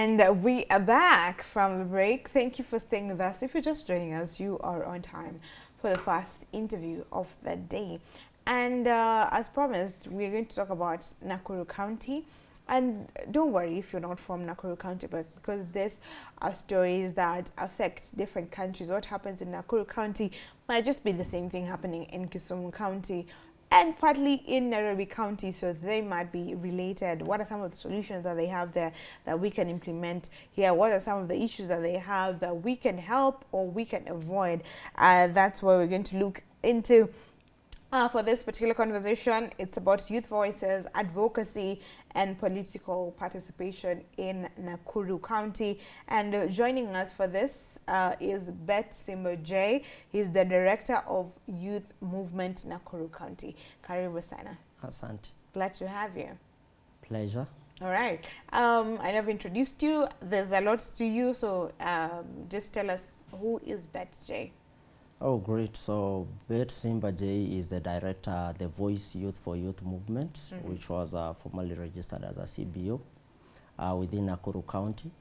And we are back from the break. Thank you for staying with us. If you're just joining us, you are on time for the first interview of the day. And as promised, we're going to talk about Nakuru County. And don't worry if you're not from Nakuru County, but because these are stories that affect different countries. What happens in Nakuru County might just be the same thing happening in Kisumu County and partly in Nairobi County, so they might be related. What are some of the solutions that they have there that we can implement here? What are some of the issues that they have that we can help or we can avoid? That's what we're going to look into. For this particular conversation, it's about youth voices, advocacy, and political participation in Nakuru County. And joining us for this is Bet Simbo J. He's the Director of Youth Movement Nakuru County. Karibu sana. Asante. Glad to have you. Pleasure. All right. I have introduced you. There's a lot to you, so just tell us, who is Bet J? Oh, great. So, Bet Simba J is the director, the Voice Youth for Youth Movement, which was formally registered as a CBO within Nakuru County.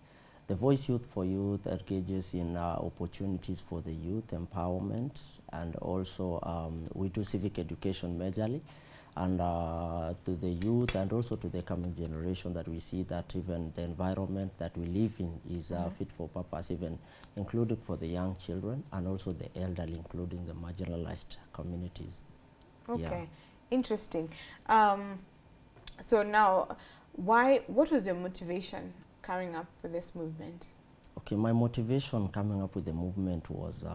The Voice Youth for Youth engages in opportunities for the youth, empowerment, and also we do civic education majorly, and to the youth and also to the coming generation, that we see that even the environment that we live in is fit for purpose, even including for the young children and also the elderly, including the marginalized communities. Okay, Yeah. interesting. So now, what was your motivation coming up with this movement? Okay, my motivation coming up with the movement was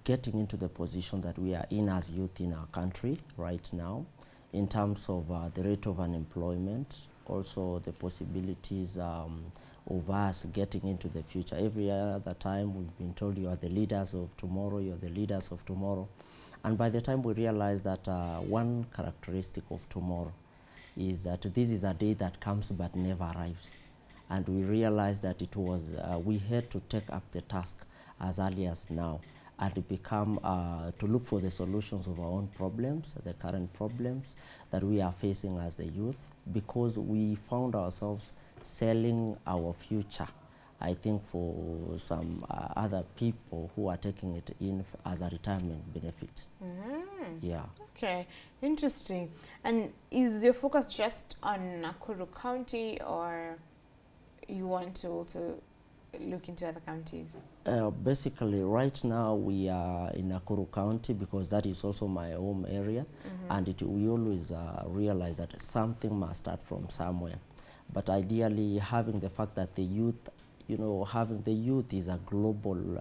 getting into the position that we are in as youth in our country right now, in terms of the rate of unemployment, also the possibilities of us getting into the future. Every other time we've been told you are the leaders of tomorrow, you are the leaders of tomorrow. And by the time we realize that one characteristic of tomorrow is that this is a day that comes but never arrives. And we realized that it was, we had to take up the task as early as now and become, to look for the solutions of our own problems, the current problems that we are facing as the youth, because we found ourselves selling our future, I think, for some other people who are taking it in as a retirement benefit. Yeah. Okay, interesting. And is your focus just on Nakuru County, or you want to also look into other counties? Basically, right now we are in Nakuru County because that is also my home area, and we always realize that something must start from somewhere. But ideally, having the fact that the youth, you know, having the youth is a global,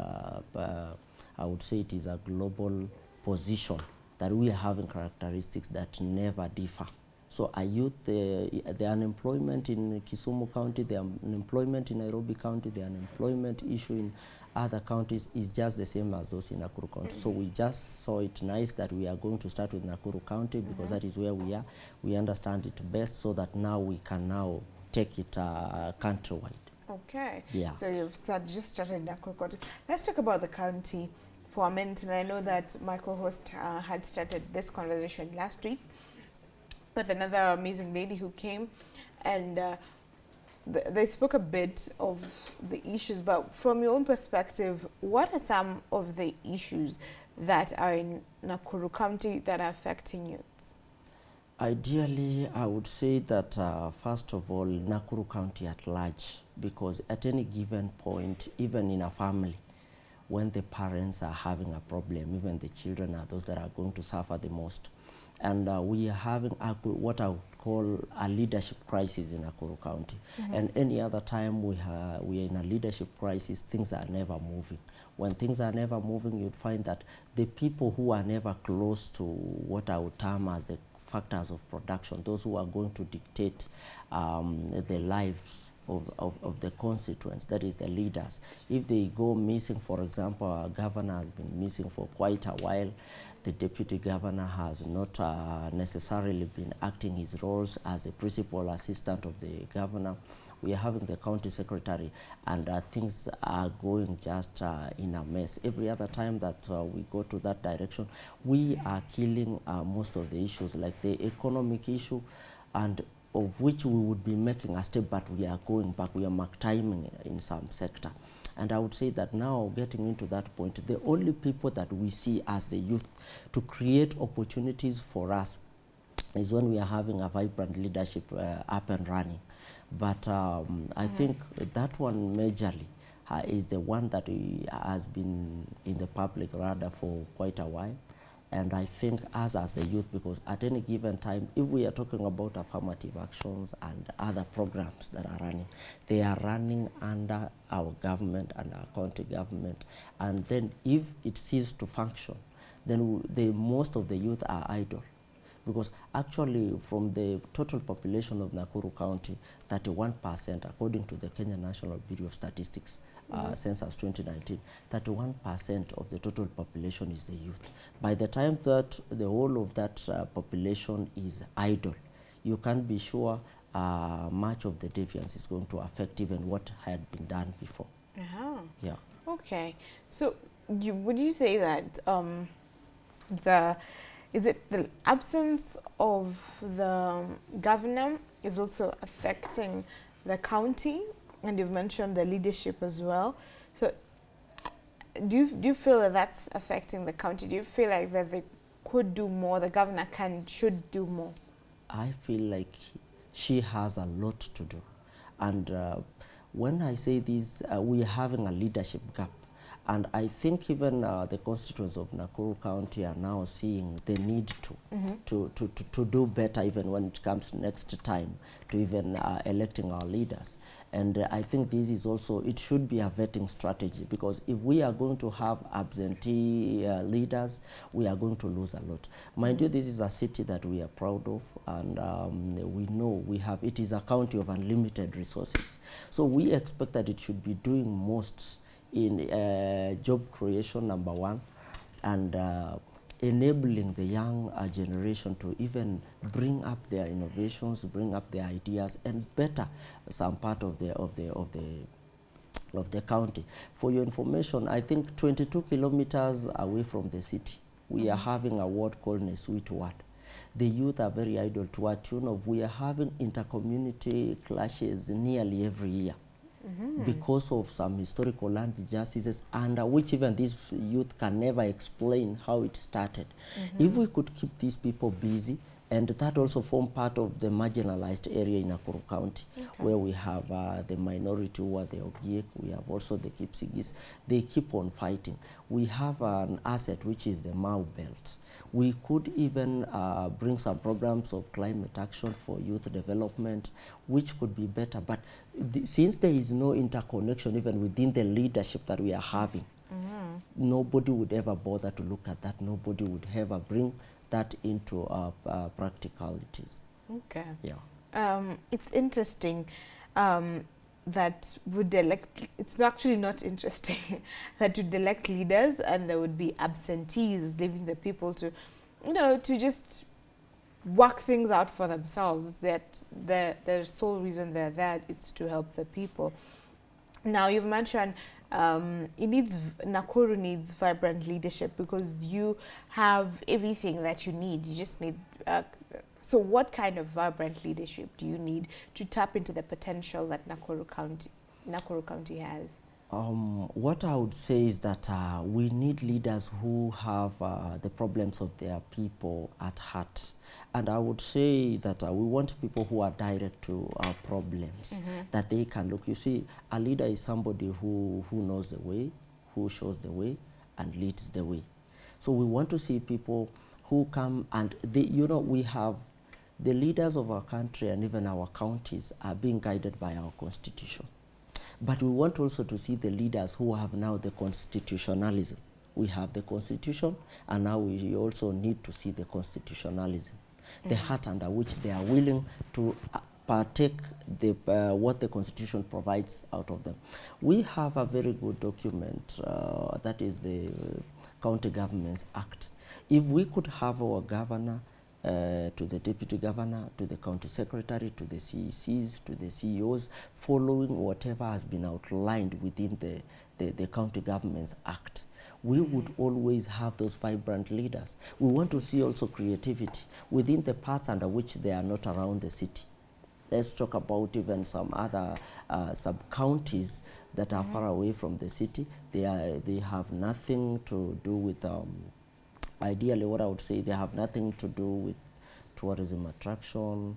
I would say it is a global position, that we are having characteristics that never differ. So a youth, the unemployment in Kisumu County, the unemployment in Nairobi County, the unemployment issue in other counties is just the same as those in Nakuru County. So we just saw it nice that we are going to start with Nakuru County because that is where we are. We understand it best, so that now we can now take it countrywide. Okay. Yeah. So you've just started Nakuru County. Let's talk about the county for a minute. And I know that my co-host had started this conversation last week with another amazing lady who came, and they spoke a bit of the issues. But from your own perspective, what are some of the issues that are in Nakuru County that are affecting youth? Ideally, I would say that first of all, Nakuru County at large, because at any given point, even in a family, when the parents are having a problem, even the children are those that are going to suffer the most. And we are having what I would call a leadership crisis in Nakuru County. And any other time we are in a leadership crisis, things are never moving. When things are never moving, you'd find that the people who are never close to what I would term as the factors of production, those who are going to dictate the lives of the constituents, that is the leaders. If they go missing, for example, our governor has been missing for quite a while, the deputy governor has not necessarily been acting his roles as the principal assistant of the governor. We are having the county secretary, and things are going just in a mess. Every other time that we go to that direction, we are killing most of the issues, like the economic issue, and of which we would be making a step, but we are going back, we are mark timing in some sector. And I would say that now, getting into that point, the only people that we see as the youth to create opportunities for us is when we are having a vibrant leadership up and running. But I think that one majorly is the one that has been in the public radar for quite a while. And I think us as the youth, because at any given time, if we are talking about affirmative actions and other programs that are running, they are running under our government and our county government. And then if it ceases to function, then most of the youth are idle. Because actually, from the total population of Nakuru County, 31%, according to the Kenya National Bureau of Statistics, Census 2019, 31% of the total population is the youth. By the time that the whole of that population is idle, you can be sure much of the deviance is going to affect even what had been done before. Yeah. Okay. So, would you say that is it the absence of the governor is also affecting the county? And you've mentioned the leadership as well. So do you feel that that's affecting the county? Do you feel like that they could do more, the governor should do more? I feel like she has a lot to do. And when I say this, we are having a leadership gap. And I think even the constituents of Nakuru County are now seeing the need to do better, even when it comes next time to even electing our leaders. And I think this is also, it should be a vetting strategy, because if we are going to have absentee leaders, we are going to lose a lot. Mind you, this is a city that we are proud of, and we know it is a county of unlimited resources. So we expect that it should be doing most in job creation, number one, and enabling the young generation to even bring up their innovations, bring up their ideas, and better some part of the county. For your information, I think 22 kilometers away from the city, we are having a ward called Nesweet Ward. The youth are very idle, to a tune of we are having inter-community clashes nearly every year. Because of some historical land injustices, under which even these youth can never explain how it started. If we could keep these people busy, and that also form part of the marginalized area in Nakuru County, where we have the minority who are the Ogiek, we have also the Kipsigis. They keep on fighting. We have an asset which is the Mau Belt. We could even bring some programs of climate action for youth development, which could be better. But since there is no interconnection even within the leadership that we are having, nobody would ever bother to look at that. Nobody would ever bring that into practicalities. Okay. Yeah. It's interesting that would elect. It's actually not interesting that would elect leaders and there would be absentees, leaving the people to, to just work things out for themselves. That the sole reason they're there is to help the people. Now you've mentioned Nakuru needs vibrant leadership, because you have everything that you need. You just need. So, what kind of vibrant leadership do you need to tap into the potential that Nakuru County has? What I would say is that we need leaders who have the problems of their people at heart. And I would say that we want people who are direct to our problems, that they can look. You see, a leader is somebody who knows the way, who shows the way, and leads the way. So we want to see people who come and, we have the leaders of our country and even our counties are being guided by our constitution. But we want also to see the leaders who have now the constitutionalism. We have the constitution, and now we also need to see the constitutionalism, the heart under which they are willing to partake what the constitution provides out of them. We have a very good document, that is the County Governments Act. If we could have our governor, to the deputy governor, to the county secretary, to the CECs, to the CEOs, following whatever has been outlined within the County Governments Act, we would always have those vibrant leaders. We want to see also creativity within the parts under which they are not around the city. Let's talk about even some other sub-counties that are far away from the city. They have nothing to do with, ideally what I would say, they have nothing to do with tourism attraction,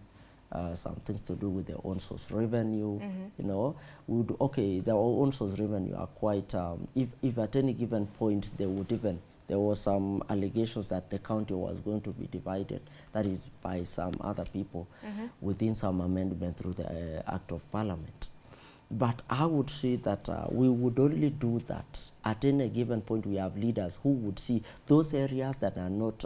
some things to do with their own source revenue. You know, their own source revenue are quite, if at any given point they would even, there was some allegations that the county was going to be divided, that is by some other people within some amendment through the Act of Parliament. But I would say that we would only do that at any given point. We have leaders who would see those areas that are not,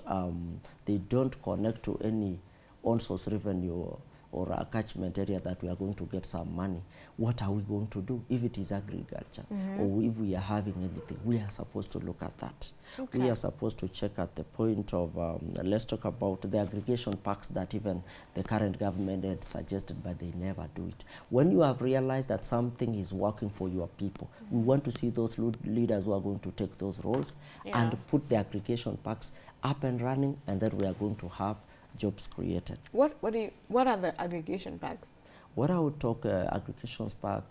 they don't connect to any on-source revenue or a catchment area that we are going to get some money. What are we going to do? If it is agriculture or if we are having anything, we are supposed to look at that. Okay. We are supposed to check at the point of, let's talk about the aggregation packs that even the current government had suggested, but they never do it. When you have realized that something is working for your people, we want to see those leaders who are going to take those roles and put the aggregation packs up and running, and then we are going to have jobs created. What are the aggregation packs? What I would talk aggregation pack,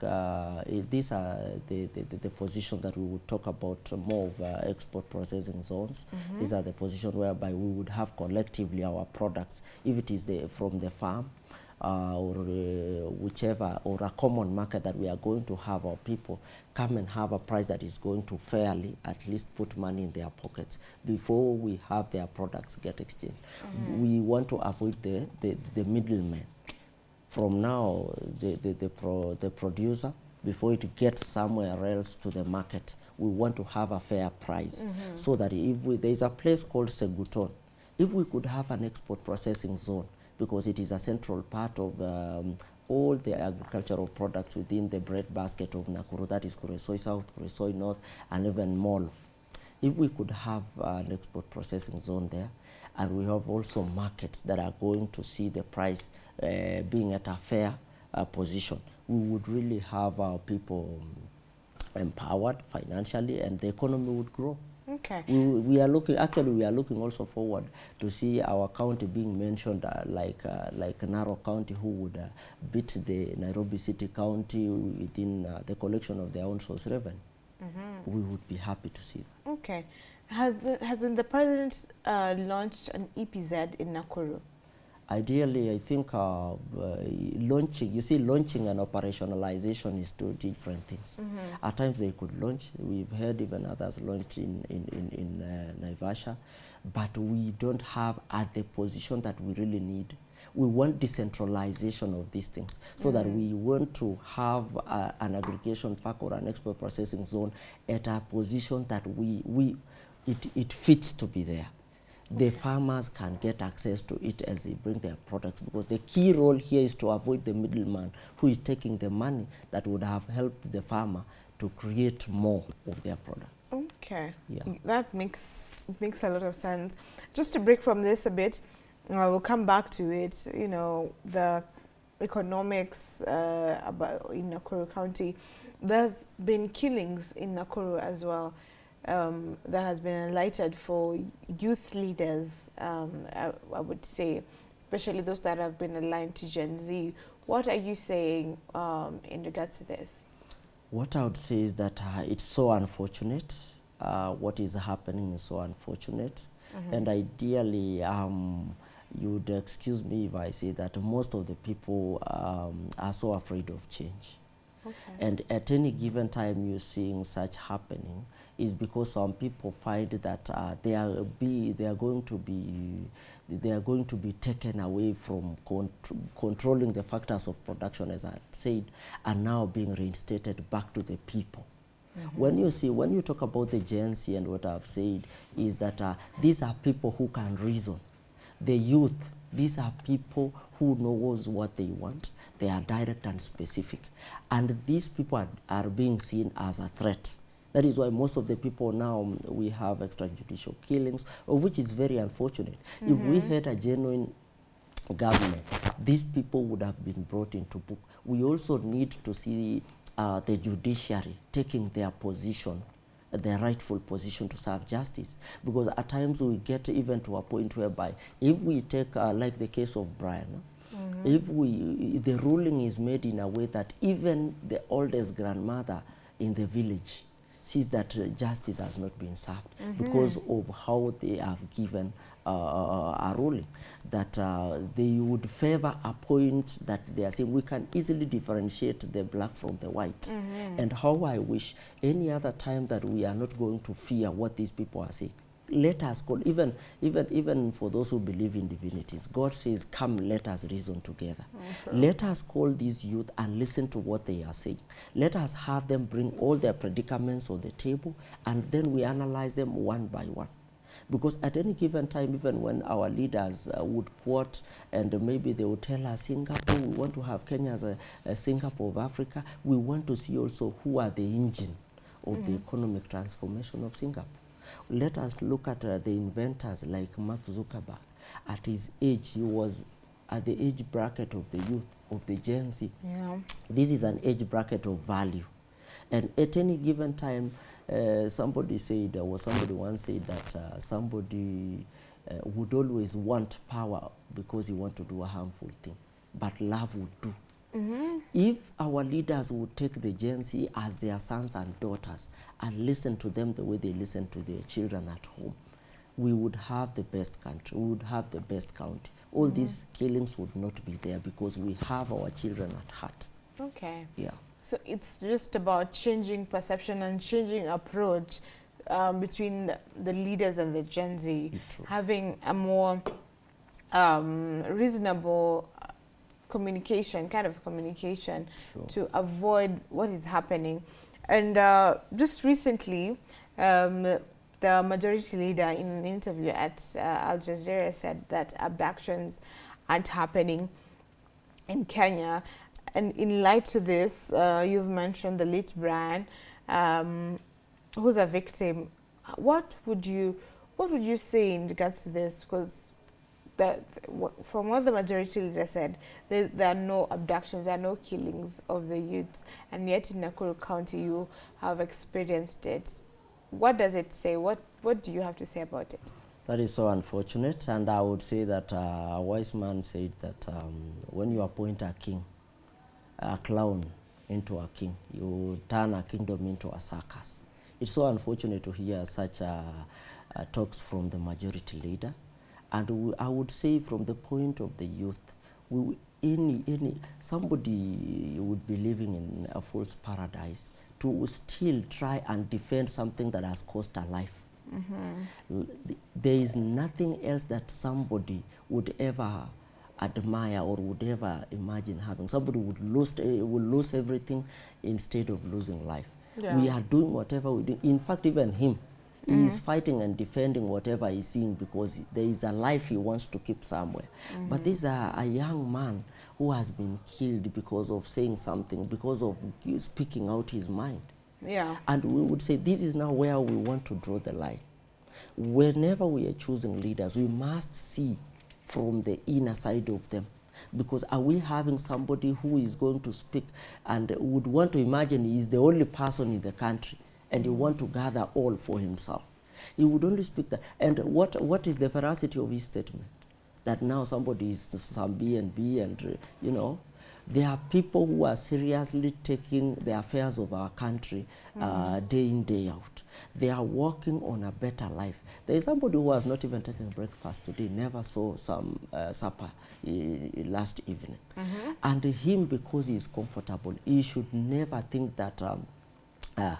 these are the position that we would talk about more of export processing zones. These are the positions whereby we would have collectively our products, if it is from the farm or whichever, or a common market that we are going to have our people come and have a price that is going to fairly at least put money in their pockets before we have their products get exchanged. We want to avoid the middlemen. From now, the producer, before it gets somewhere else to the market, we want to have a fair price. So that if there is a place called Seguton, if we could have an export processing zone, because it is a central part of all the agricultural products within the bread basket of Nakuru, that is Kuresoi South, Kuresoi North, and even Molo. If we could have an export processing zone there, and we have also markets that are going to see the price being at a fair position, we would really have our people empowered financially, and the economy would grow. Okay. We are looking also forward to see our county being mentioned like Narok County, who would beat the Nairobi City County within the collection of their own source revenue. We would be happy to see that. Okay. Hasn't the president launched an EPZ in Nakuru? Ideally, I think launching and operationalization is two different things. At times they could launch. We've heard even others launched in Naivasha, but we don't have at the position that we really need. We want decentralization of these things, so that we want to have an aggregation park or an export processing zone at a position that it fits to be there. The farmers can get access to it as they bring their products, because the key role here is to avoid the middleman who is taking the money that would have helped the farmer to create more of their products. Okay. Yeah. That makes a lot of sense. Just to break from this a bit, I will come back to it. You know, the economics about in Nakuru County. There's been killings in Nakuru as well. That has been enlightened for youth leaders, I would say, especially those that have been aligned to Gen Z. What are you saying in regards to this? What I would say is that it's so unfortunate. What is happening is so unfortunate. And ideally, you would excuse me if I say that most of the people are so afraid of change. Okay. And at any given time you're seeing such happening is because some people find that they are going to be taken away from controlling the factors of production, as I said, and now being reinstated back to the people. When you talk about the Gen Z, and what I've said is that these are people who can reason. The youth, these are people who knows what they want. They are direct and specific. And these people are being seen as a threat. That is why most of the people now, we have extrajudicial killings, of which is very unfortunate. If we had a genuine government, these people would have been brought into book. We also need to see the judiciary taking their position, their rightful position to serve justice. Because at times we get even to a point whereby if we take, like the case of Brian, If the ruling is made in a way that even the oldest grandmother in the village sees that justice has not been served because of how they have given a ruling, that they would favor a point that they are saying we can easily differentiate the black from the white. And how I wish any other time that we are not going to fear what these people are saying. Let us call, even for those who believe in divinities, God says, come, let us reason together. Let us call these youth and listen to what they are saying. Let us have them bring all their predicaments on the table, and then we analyze them one by one. Because at any given time, even when our leaders would quote, and maybe they would tell us, Singapore, we want to have Kenya as a Singapore of Africa, we want to see also who are the engine of the economic transformation of Singapore. Let us look at the inventors like Mark Zuckerberg. At his age, he was at the age bracket of the youth, of the Gen Z. Yeah. This is an age bracket of value. And at any given time, somebody once said that somebody would always want power because he wants to do a harmful thing, but love would do. If our leaders would take the Gen Z as their sons and daughters and listen to them the way they listen to their children at home, we would have the best country, we would have the best county. All these killings would not be there because we have our children at heart. Okay. Yeah. So it's just about changing perception and changing approach between the leaders and the Gen Z, having a more reasonable communication, to avoid what is happening. And just recently, the majority leader in an interview at Al Jazeera said that abductions aren't happening in Kenya. And in light to this, you've mentioned the late Brian, who's a victim. What would you say in regards to this? Because from what the majority leader said, there are no abductions, there are no killings of the youths, and yet in Nakuru County you have experienced it. What does it say? What do you have to say about it? That is so unfortunate, and I would say that a wise man said that when you appoint a king, a clown into a king, you turn a kingdom into a circus. It's so unfortunate to hear such talks from the majority leader. And I would say from the point of the youth, somebody would be living in a false paradise to still try and defend something that has cost a life. There is nothing else that somebody would ever admire or would ever imagine having. Somebody would lose everything instead of losing life. Yeah. We are doing whatever we do. In fact, even him, he is fighting and defending whatever he's seeing because there is a life he wants to keep somewhere. But this is a young man who has been killed because of saying something, because of speaking out his mind. Yeah. And we would say this is now where we want to draw the line. Whenever we are choosing leaders, we must see from the inner side of them. Because are we having somebody who is going to speak and would want to imagine he is the only person in the country and he want to gather all for himself? He would only speak that. And what is the veracity of his statement? That now somebody is some B and B and, you know, there are people who are seriously taking the affairs of our country day in, day out. They are working on a better life. There is somebody who has not even taken breakfast today, never saw some supper last evening. And him, because he is comfortable, he should never think that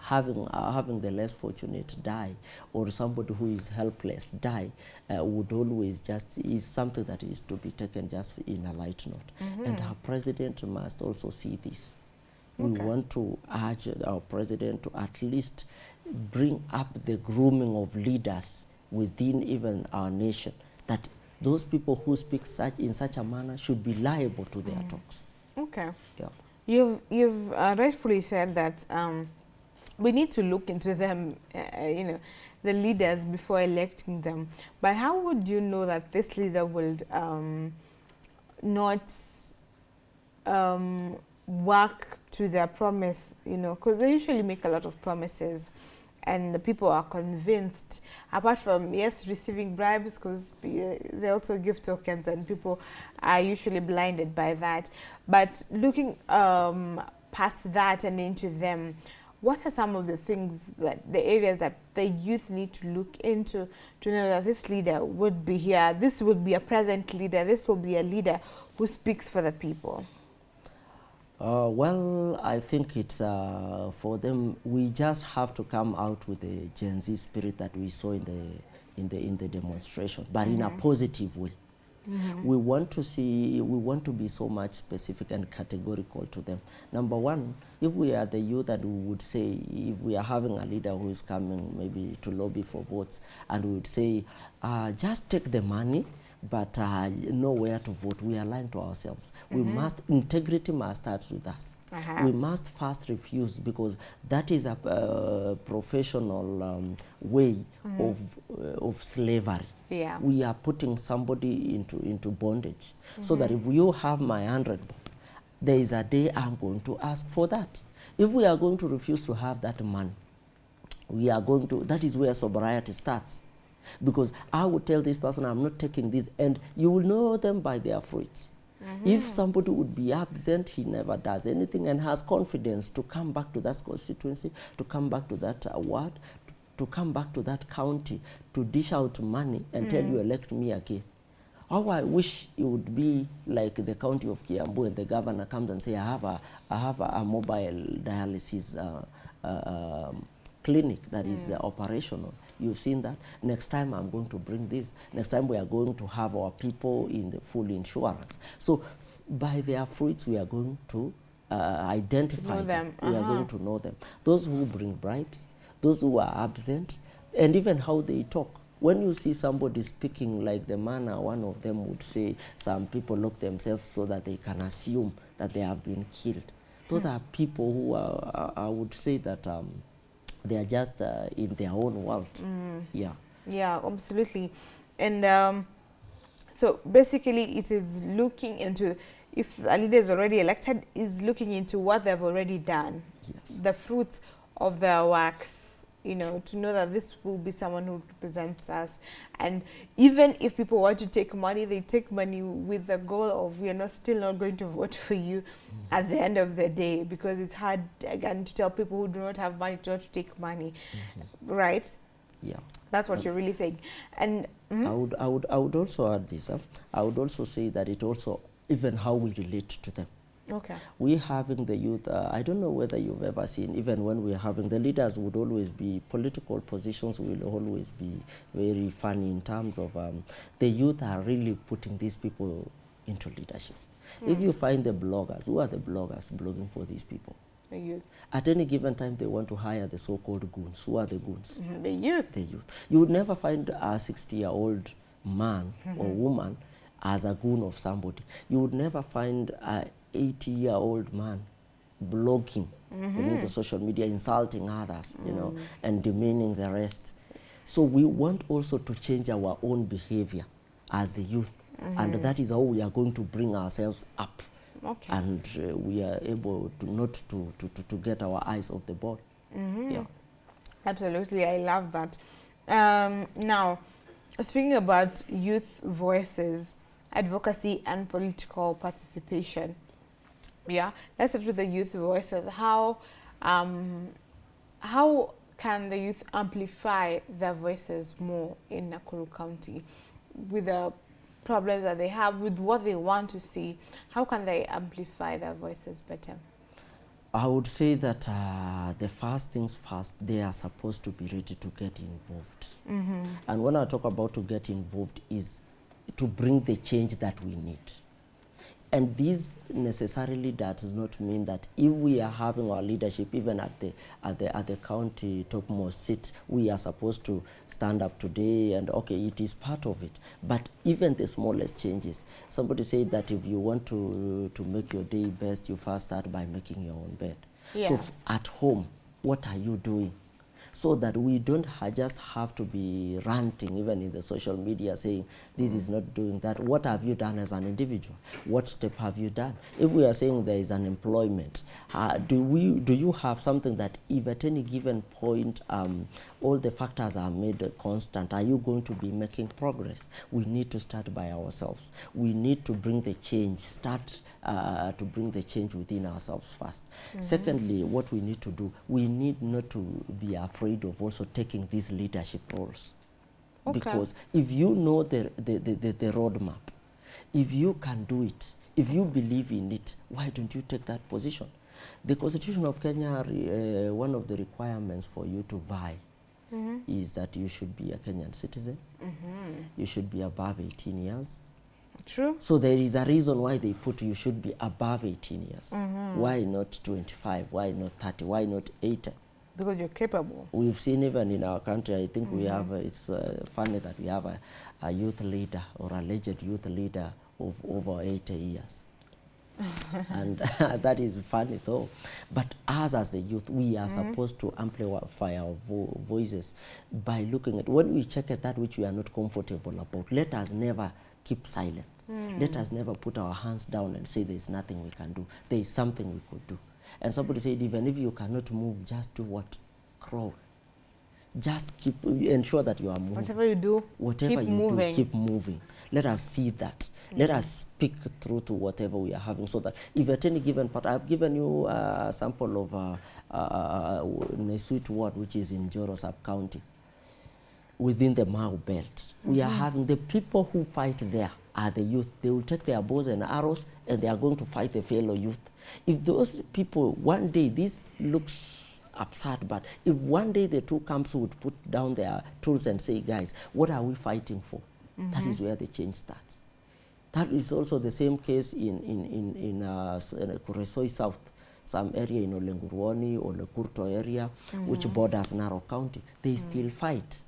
having the less fortunate die, or somebody who is helpless die, would always just is something that is to be taken just in a light note. And our president must also see this. We want to urge our president to at least bring up the grooming of leaders within even our nation, that those people who speak in such a manner should be liable to their talks. Okay. Yeah. You've rightfully said that we need to look into them, the leaders, before electing them. But how would you know that this leader would not work to their promise? Because they usually make a lot of promises, and the people are convinced, apart from, yes, receiving bribes, because they also give tokens and people are usually blinded by that. But looking past that and into them, what are some of the things, that the areas that the youth need to look into to know that this leader would be here, this would be a present leader, this will be a leader who speaks for the people? Well, I think it's for them. We just have to come out with the Gen Z spirit that we saw in the demonstration, but in a positive way. We want to be so much specific and categorical to them. Number one, if we are the youth, that we would say, if we are having a leader who is coming maybe to lobby for votes, and we would say, just take the money, but know where to vote. We are lying to ourselves. We must, integrity must start with us. We must first refuse, because that is a professional way of slavery. Yeah. We are putting somebody into bondage. So that if you have my 100, there is a day I'm going to ask for that. If we are going to refuse to have that money, we are going to, that is where sobriety starts. Because I would tell this person, I'm not taking this, and you will know them by their fruits. If somebody would be absent, he never does anything, and has confidence to come back to that constituency, to come back to that ward, to come back to that county, to dish out money and tell you, elect me again. How I wish it would be like the county of Kiambu, and the governor comes and say, I have a mobile dialysis clinic that is operational. You've seen that. Next time I'm going to bring this. Next time we are going to have our people in the full insurance. So by their fruits, we are going to identify them. We are going to know them. Those who bring bribes, those who are absent, and even how they talk. When you see somebody speaking like the manner one of them would say, some people lock themselves so that they can assume that they have been killed. Those are people who are, I would say that they are just in their own world. Yeah. Yeah, absolutely. And so basically it is looking into, if a leader is already elected, is looking into what they've already done. Yes. The fruits of their works, you know, to know that this will be someone who represents us. And even if people want to take money, they take money with the goal of, we are not still not going to vote for you at the end of the day, because it's hard, again, to tell people who do not have money to not to take money, right? Yeah. That's what you're really saying. And I would also add this. I would also say that it also, even how we relate to them. okay. We having the youth, I don't know whether you've ever seen, even when we're having, the leaders would always be, political positions will always be very funny in terms of the youth are really putting these people into leadership. If you find the bloggers, who are the bloggers blogging for these people? The youth. At any given time, they want to hire the so-called goons. Who are the goons? The youth. The youth. You would never find a 60-year-old man or woman as a goon of somebody. You would never find a 80-year-old man blogging on the social media, insulting others, you know, and demeaning the rest. So we want also to change our own behavior as the youth, and that is how we are going to bring ourselves up. Okay. And we are able to not to get our eyes off the ball. Yeah. Absolutely, I love that. Now, speaking about youth voices, advocacy, and political participation, yeah, let's start with the youth voices. How can the youth amplify their voices more in Nakuru County with the problems that they have, with what they want to see? How can they amplify their voices better? I would say that the first things first, they are supposed to be ready to get involved. And when I talk about to get involved, is to bring the change that we need. And this necessarily does not mean that if we are having our leadership, even at the county topmost seat, we are supposed to stand up today, and okay, it is part of it. But even the smallest changes. Somebody said that if you want to make your day best, you first start by making your own bed. Yeah. So at home, what are you doing? so that we don't just have to be ranting even in the social media saying this is not doing that. What have you done as an individual? What step have you done? If we are saying there is unemployment, do you have something that if at any given point all the factors are made constant, are you going to be making progress? We need to start by ourselves. We need to bring the change, start to bring the change within ourselves first. Secondly, what we need to do, we need not to be afraid of also taking these leadership roles. Because if you know the roadmap, if you can do it, if you believe in it, why don't you take that position? The Constitution of Kenya, one of the requirements for you to vie is that you should be a Kenyan citizen. You should be above 18 years. True. So there is a reason why they put you should be above 18 years. Why not 25? Why not 30? Why not 80? Because you're capable. We've seen even in our country, I think we have, it's funny that we have a youth leader or alleged youth leader of over 80 years. And that is funny though. But us as the youth, we are supposed to amplify our voices by looking at, when we check at that which we are not comfortable about, let us never keep silent. Let us never put our hands down and say there is nothing we can do. There is something we could do. And somebody said, even if you cannot move, just do what? Crawl. Just ensure that you are moving. Whatever you do, whatever keep you moving. do, keep moving. Let us see that. Let us speak through to whatever we are having, so that if at any given part, I've given you a sample of Nesuit ward, which is in Joro sub-county, within the Mau belt. We are having the people who fight there are the youth. They will take their bows and arrows and they are going to fight the fellow youth. If those people, one day, this looks absurd, but if one day the two camps would put down their tools and say, guys, what are we fighting for? That is where the change starts. That is also the same case in Kuresoi South, some area in Olenguruoni or the Kurto area, which borders Narok County. They still fight.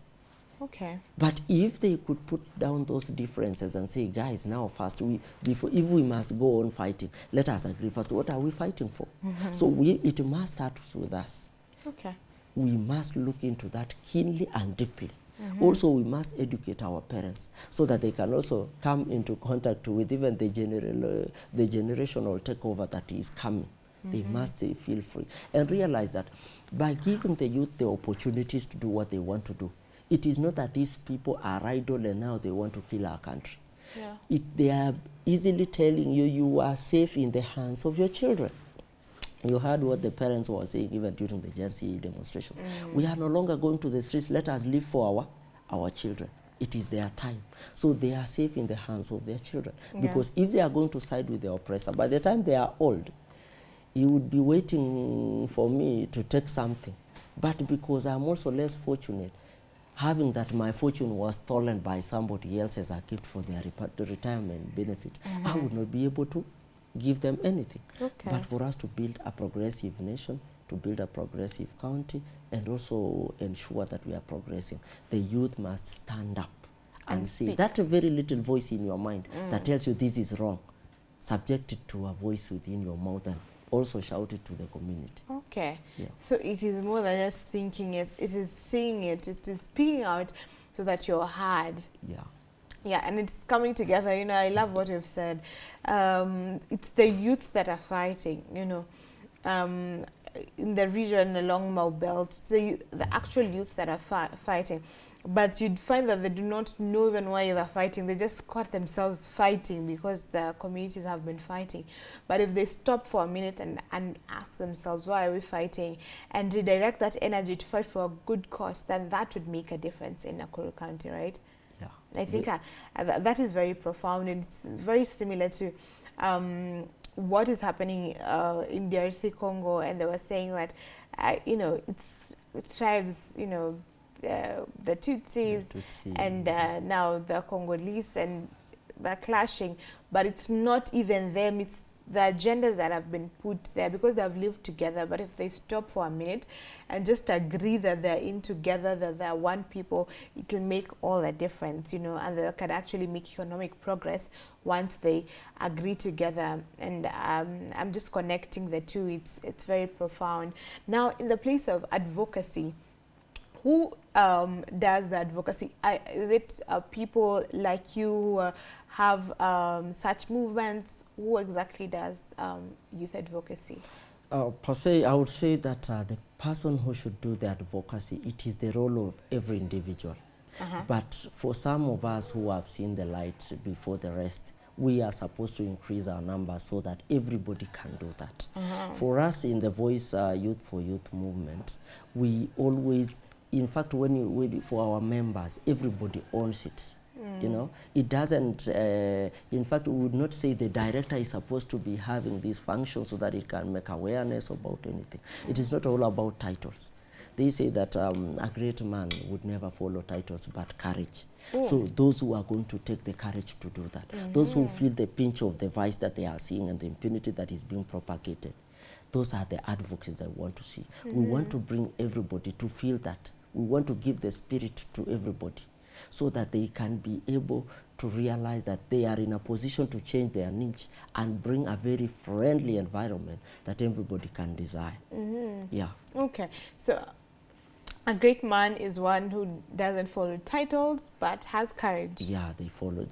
Okay. But if they could put down those differences and say, guys, now first, if we must go on fighting, let us agree first, what are we fighting for? So it must start with us. Okay. We must look into that keenly and deeply. Also, we must educate our parents so that they can also come into contact with even the generational takeover that is coming. They must feel free and realize that by giving the youth the opportunities to do what they want to do, it is not that these people are idle and now they want to kill our country. Yeah. They are easily telling you, you are safe in the hands of your children. You heard what the parents were saying even during the Gen Z demonstrations. We are no longer going to the streets. Let us live for our children. It is their time. So they are safe in the hands of their children. Because if they are going to side with the oppressor, by the time they are old, he would be waiting for me to take something. But because I'm also less fortunate, having that my fortune was stolen by somebody else as a gift for their retirement benefit, I would not be able to give them anything. Okay. But for us to build a progressive nation, to build a progressive county, and also ensure that we are progressing, the youth must stand up and say, that very little voice in your mind that tells you this is wrong, subject it to a voice within your mouth and also shout it to the community. Okay. Yeah. So it is more than just thinking it, it is seeing it, it is speaking out so that you're heard. Yeah. Yeah, and it's coming together. You know, I love what you've said. It's the youths that are fighting, you know. In the region along Mau Belt, it's the actual youths that are fighting. But you'd find that they do not know even why they're fighting. They just caught themselves fighting because the communities have been fighting. But if they stop for a minute and ask themselves, why are we fighting? And redirect that energy to fight for a good cause, then that would make a difference in Nakuru County, right? Yeah. I think that is very profound, and it's very similar to what is happening in DRC Congo. And they were saying that, you know, it tribes, you know, the Tutsis and now the Congolese, and they're clashing, but it's not even them, it's the agendas that have been put there because they have lived together. But if they stop for a minute and just agree that they're in together, that they're one people, it will make all the difference, you know, and they can actually make economic progress once they agree together. And I'm just connecting the two. It's very profound. Now, in the place of advocacy, who does the advocacy? Is it people like you who have such movements? Who exactly does youth advocacy? Per se, I would say that the person who should do the advocacy, it is the role of every individual. But for some of us who have seen the light before the rest, we are supposed to increase our numbers so that everybody can do that. For us in the Voice Youth for Youth movement, we always, in fact, for our members, everybody owns it. You know, it doesn't, in fact, we would not say the director is supposed to be having these functions so that it can make awareness about anything. It is not all about titles. They say that a great man would never follow titles but courage. So those who are going to take the courage to do that, those who feel the pinch of the vice that they are seeing and the impunity that is being propagated, those are the advocates that we want to see. We want to bring everybody to feel that. We want to give the spirit to everybody so that they can be able to realize that they are in a position to change their niche and bring a very friendly environment that everybody can desire. Yeah. Okay. So a great man is one who doesn't follow titles but has courage. Yeah, they follow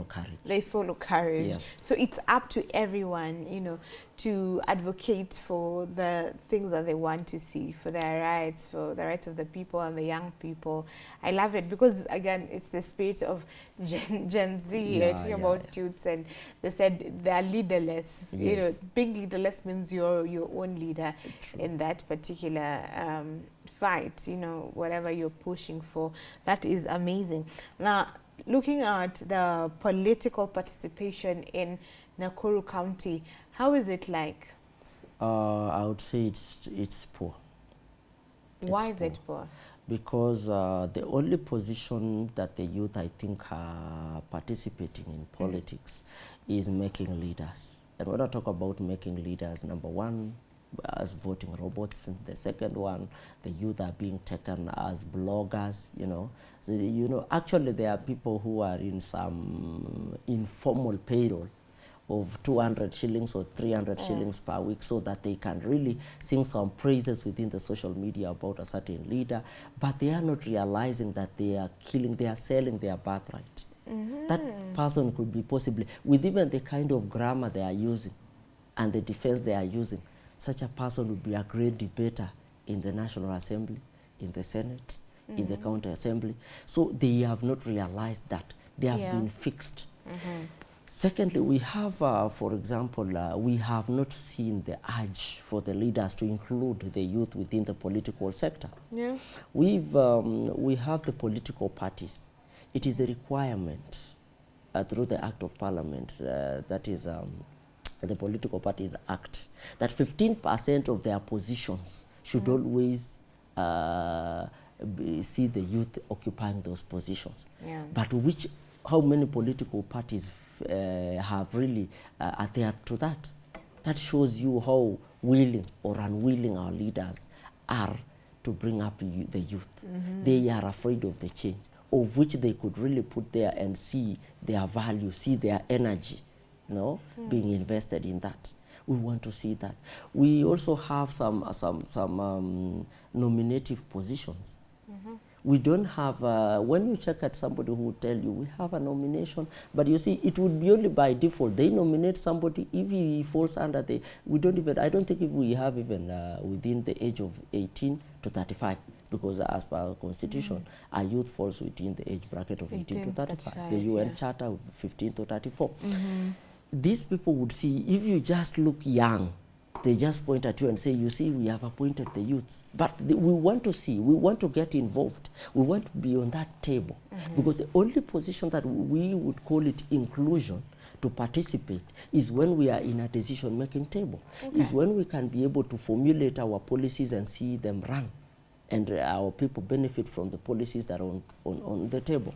courage. They follow courage. Yes. So it's up to everyone, you know, to advocate for the things that they want to see, for their rights, for the rights of the people and the young people. I love it because, again, it's the spirit of Gen Z, talking about youths, and they said they are leaderless. Yes. You know, being leaderless means you're your own leader. True. In that particular fight, you know, whatever you're pushing for. That is amazing. Now, looking at the political participation in Nakuru County, how is it like? I would say it's poor. Why is it poor? Because the only position that the youth, I think, are participating in politics is making leaders. And when I talk about making leaders, number one, as voting robots. And the second one, the youth are being taken as bloggers, you know. So, you know, actually there are people who are in some informal payroll of 200 shillings or 300 shillings per week so that they can really sing some praises within the social media about a certain leader, but they are not realizing that they are selling their birthright. That person could be possibly, with even the kind of grammar they are using and the defense they are using, such a person would be a great debater in the National Assembly, in the Senate, in the County Assembly. So they have not realized that. They have been fixed. Secondly, we have, for example, we have not seen the urge for the leaders to include the youth within the political sector. Yeah. We have the political parties. It is a requirement through the Act of Parliament, that is the Political Parties Act, that 15% of their positions should always see the youth occupying those positions. Yeah. But how many political parties have really adhered to that? That shows you how willing or unwilling our leaders are to bring up the youth. They are afraid of the change, of which they could really put there and see their value, see their energy, you know, being invested in that. We want to see that. We also have some nominative positions. We don't have, when you check at somebody who will tell you, we have a nomination, but you see, it would be only by default. They nominate somebody if he falls under the, I don't think if we have even within the age of 18 to 35, because as per our constitution, our youth falls within the age bracket of 18 to 35. The UN Charter, 15 to 34. These people would see, if you just look young, they just point at you and say, you see, we have appointed the youths. But we want to see, we want to get involved. We want to be on that table. Because the only position that we would call it inclusion to participate is when we are in a decision-making table. Is when we can be able to formulate our policies and see them run. And our people benefit from the policies that are on the table.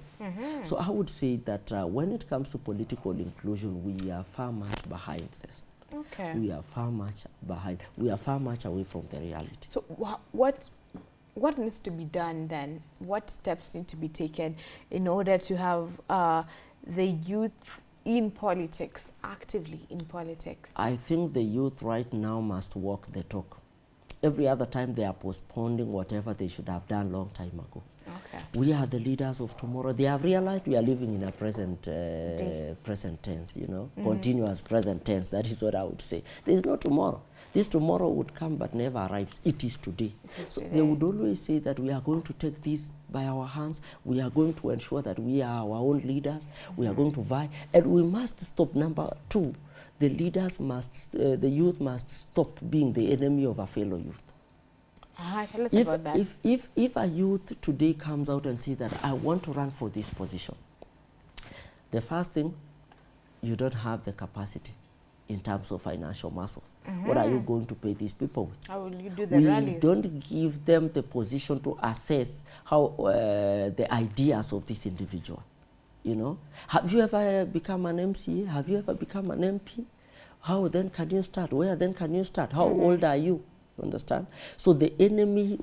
So I would say that when it comes to political inclusion, we are far much behind this. We are far much behind. We are far much away from the reality. So what needs to be done then? What steps need to be taken in order to have the youth in politics, actively in politics? I think the youth right now must walk the talk. Every other time they are postponing whatever they should have done long time ago. Okay. We are the leaders of tomorrow. They have realized we are living in a present tense, you know, continuous present tense. That is what I would say. There is no tomorrow. This tomorrow would come but never arrives. It is today. So they would always say that we are going to take this by our hands. We are going to ensure that we are our own leaders. We are going to vie. And we must stop. Number two, the leaders must, the youth must stop being the enemy of a fellow youth. Tell us about that. If a youth today comes out and says that I want to run for this position, the first thing, you don't have the capacity in terms of financial muscle. What are you going to pay these people with? How will you do the rallies? We don't give them the position to assess how the ideas of this individual. You know, have you ever become an MCA? Have you ever become an MP? How then can you start? Where then can you start? How old are you? Understand? So the enemy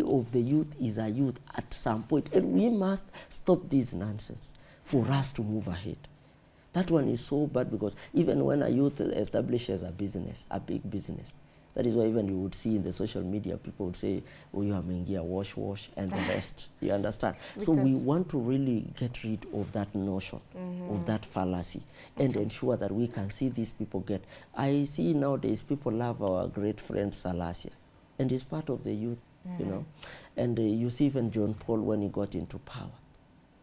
of the youth is a youth at some point, and we must stop this nonsense for us to move ahead. That one is so bad, because even when a youth establishes a business, a big business, that is why even you would see in the social media, people would say, oh, you are mengia, wash, and the rest. You understand? Because so we want to really get rid of that notion, of that fallacy, and ensure that we can see these people get. I see nowadays people love our great friend Salasia, and he's part of the youth, you know. And you see even John Paul, when he got into power,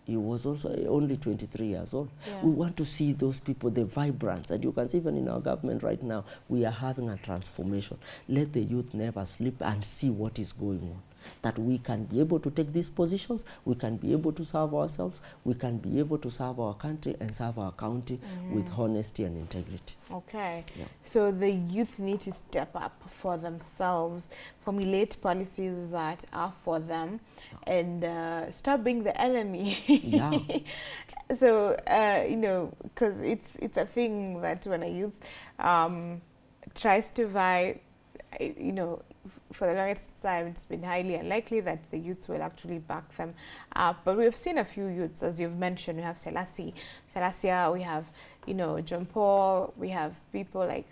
he was also only 23 years old. Yeah. We want to see those people, the vibrance. And you can see even in our government right now, we are having a transformation. Let the youth never sleep and see what is going on. That we can be able to take these positions, we can be able to serve ourselves, we can be able to serve our country and serve our county with honesty and integrity. Okay. Yeah. So the youth need to step up for themselves, formulate policies that are for them, and stop being the enemy. Yeah. So, you know, because it's a thing that when a youth tries to vie, you know, for the longest time, it's been highly unlikely that the youths will actually back them up. But we've seen a few youths, as you've mentioned. We have Salasia, we have, you know, John Paul, we have people like,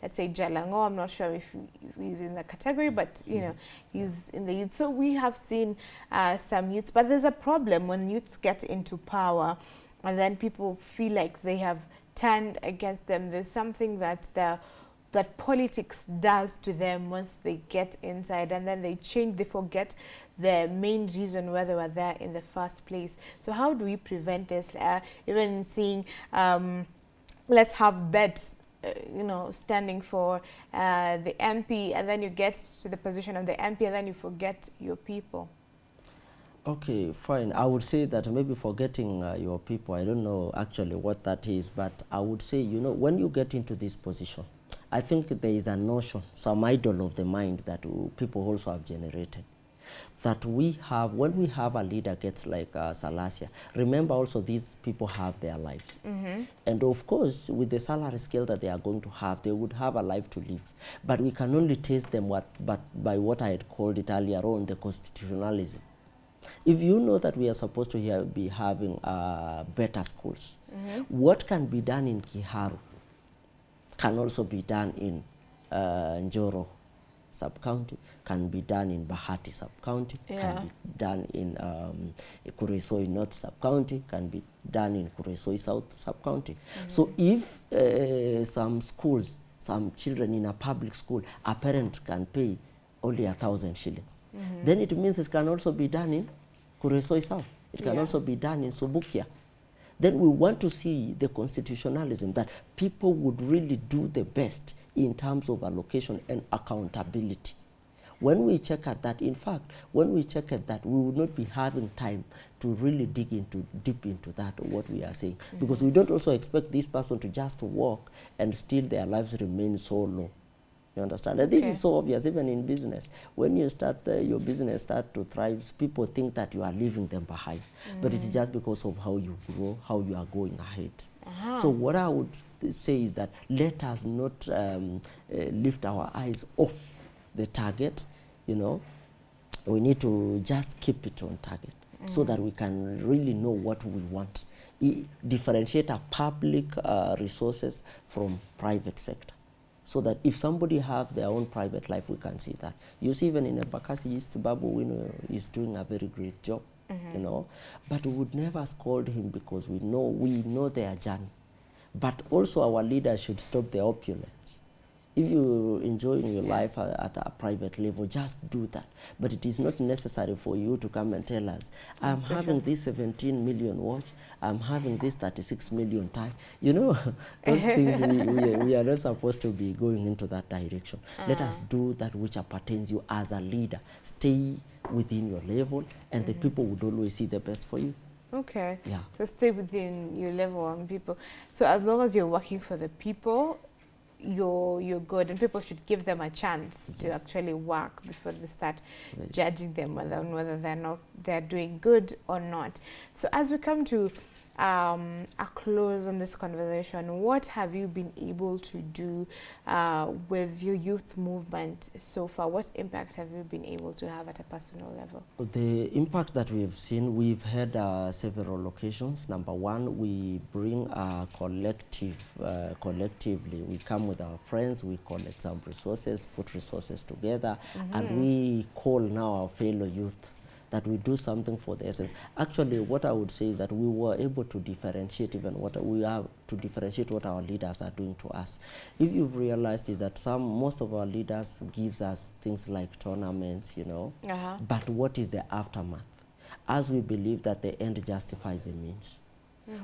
let's say, Jalango. I'm not sure if he's in the category, but, you know, he's in the youth. So we have seen some youths, but there's a problem when youths get into power and then people feel like they have turned against them. There's something that that politics does to them once they get inside, and then they change, they forget the main reason why they were there in the first place. So how do we prevent this? Even seeing, let's have bets, you know, standing for the MP, and then you get to the position of the MP and then you forget your people. Okay, fine. I would say that maybe forgetting your people, I don't know actually what that is, but I would say, you know, when you get into this position, I think there is a notion, some idol of the mind that people also have generated, that we have, when we have a leader gets like Salasia, remember also these people have their lives. And of course, with the salary scale that they are going to have, they would have a life to live. But we can only taste them by what I had called it earlier on, the constitutionalism. If you know that we are supposed to be having better schools, what can be done in Kiharu can also be done in Njoro sub-county, can be done in Bahati sub-county, can be done in Kuresoi North sub-county, can be done in Kuresoi South sub-county. So if some schools, some children in a public school, a parent can pay only 1,000 shillings, then it means it can also be done in Kuresoi South. It can also be done in Subukia. Then we want to see the constitutionalism, that people would really do the best in terms of allocation and accountability. When we check at that, in fact, when we check at that, we would not be having time to really dig deep into that, what we are saying. Because we don't also expect this person to just walk and still their lives remain so low. You understand? And this is so obvious, even in business. When you start, your business start to thrive, people think that you are leaving them behind. But it's just because of how you grow, how you are going ahead. So what I would say is that let us not lift our eyes off the target, you know. We need to just keep it on target so that we can really know what we want. Differentiate our public resources from private sector, so that if somebody have their own private life, we can see that. You see, even in Advocacy, East Babu is doing a very great job, you know, but we would never scold him because we know their journey. But also our leaders should stop the opulence. If you enjoy your life at a private level, just do that. But it is not necessary for you to come and tell us, I'm having this 17 million watch, I'm having this 36 million tie. You know, those things we are not supposed to be going into that direction. Let us do that which appertains you as a leader. Stay within your level, and the people would always see the best for you. Okay. Yeah. So stay within your level and people. So as long as you're working for the people, you're good, and people should give them a chance to actually work before they start judging them whether they're doing good or not. So as we come to a close on this conversation, what have you been able to do with your youth movement so far? What impact have you been able to have at a personal level? The impact that we've seen, we've had several locations. Number one, we bring a collectively, we come with our friends, we collect some resources, put resources together, and we call now our fellow youth that we do something for the essence. Actually, what I would say is that we were able to differentiate even what we are to differentiate what our leaders are doing to us. If you've realized is that most of our leaders gives us things like tournaments, you know, but what is the aftermath? As we believe that the end justifies the means,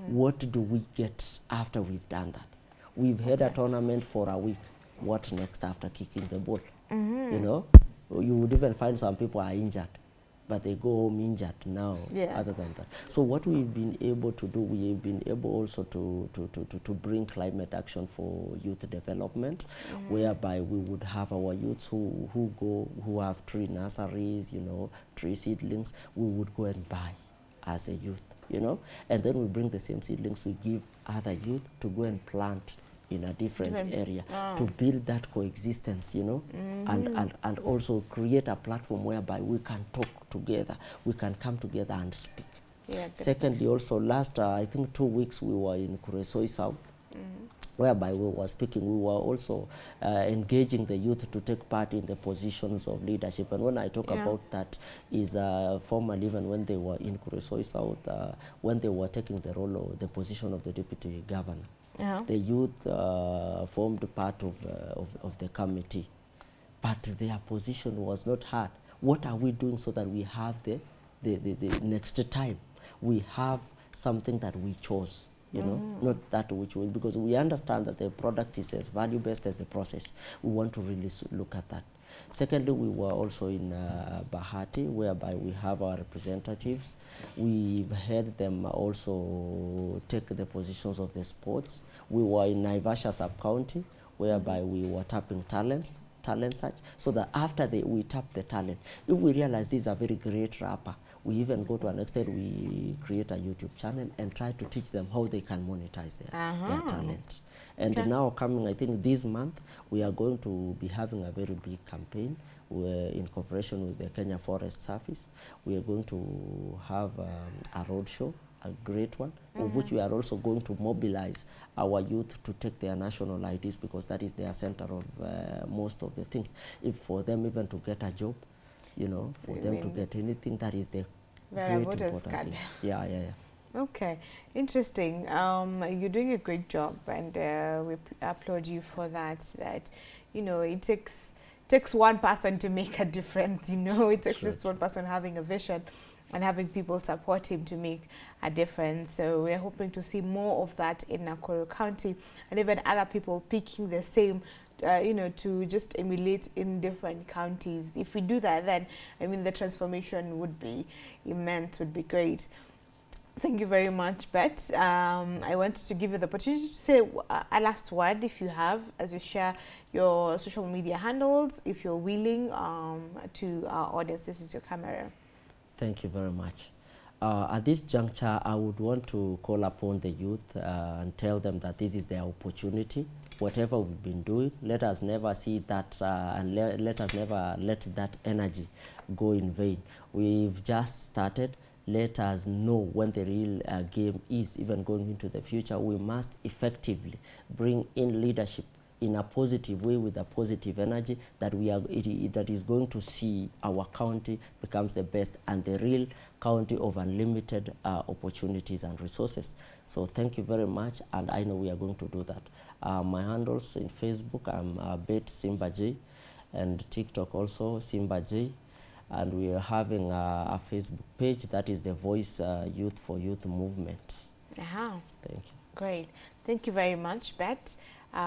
what do we get after we've done that? We've had a tournament for a week. What next after kicking the ball? You know, you would even find some people are injured, but they go home injured now, other than that. So what we've been able to do, we've been able also to bring climate action for youth development, whereby we would have our youths who have tree nurseries, you know, tree seedlings, we would go and buy as a youth, you know, and then we bring the same seedlings, we give other youth to go and plant in a different area to build that coexistence, you know, and also create a platform whereby we can talk together, we can come together and speak. Secondly, also last, I think 2 weeks, we were in Kuresoi South, whereby we were speaking, we were also engaging the youth to take part in the positions of leadership. And when I talk about that is formerly, even when they were in Kuresoi South, when they were taking the role of the position of the deputy governor. The youth formed part of the committee, but their position was not heard. What are we doing so that we have the next time we have something that we chose, you know, not that which we, because we understand that the product is as value-based as the process. We want to really look at that. Secondly, we were also in Bahati, whereby we have our representatives. We've had them also take the positions of the sports. We were in Naivasha sub-county, whereby we were tapping talent search, so that after we tap the talent, if we realize this is a very great rapper, we even go to an extent, we create a YouTube channel and try to teach them how they can monetize their talent. And now coming, I think this month, we are going to be having a very big campaign in cooperation with the Kenya Forest Service. We are going to have a road show, a great one, of which we are also going to mobilize our youth to take their national IDs, because that is their center of most of the things. If for them even to get a job, you know, for them to get anything, that is the great important thing. Yeah. Okay, interesting. You're doing a great job, and we applaud you for that. That, you know, it takes one person to make a difference. You know, it takes just one person having a vision and having people support him to make a difference. So we're hoping to see more of that in Nakuru County, and even other people picking the same, you know, to just emulate in different counties. If we do that, then, I mean, the transformation would be immense, would be great. Thank you very much, Bet. I want to give you the opportunity to say a last word, if you have, as you share your social media handles, if you're willing, to our audience. This is your camera. Thank you very much. At this juncture, I would want to call upon the youth and tell them that this is their opportunity. Whatever we've been doing, let us never see that and let us never let that energy go in vain. We've just started. Let us know when the real game is, even going into the future. We must effectively bring in leadership in a positive way with a positive energy that that is going to see our county becomes the best and the real county of unlimited opportunities and resources. So thank you very much, and I know we are going to do that. My handles in Facebook, I'm Bet Simba J, and TikTok also Simba J, and we are having a Facebook page that is the Voice Youth for Youth Movement. Thank you. Great. Thank you very much, Bet.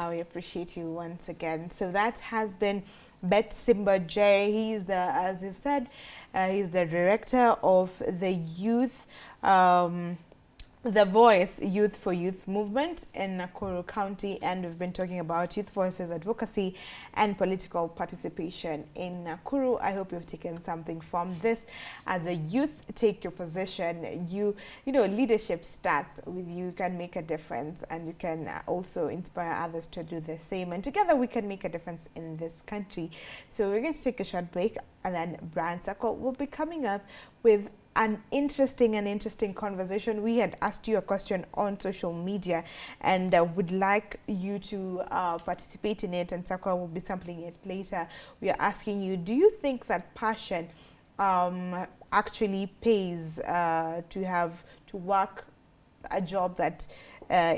We appreciate you once again. So that has been Bet Simba J. He's the, as you've said, he's the director of the youth, the Voice Youth for Youth movement in Nakuru County, and we've been talking about youth voices, advocacy, and political participation in Nakuru. I hope you've taken something from this. As a youth, take your position. You know, leadership starts with you. You can make a difference, and you can also inspire others to do the same. And together, we can make a difference in this country. So we're going to take a short break, and then Brand Circle will be coming up with an interesting conversation. We had asked you a question on social media and would like you to participate in it, and Sakwa will be sampling it later. We are asking you, do you think that passion actually pays to work a job that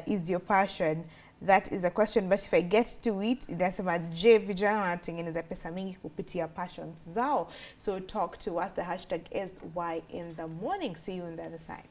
is your passion? That is a question, but if I get to it, inasema je, vijana wanatengeneza pesa mingi kupitia passions zao? So talk to us. The hashtag is Why in the Morning. See you on the other side.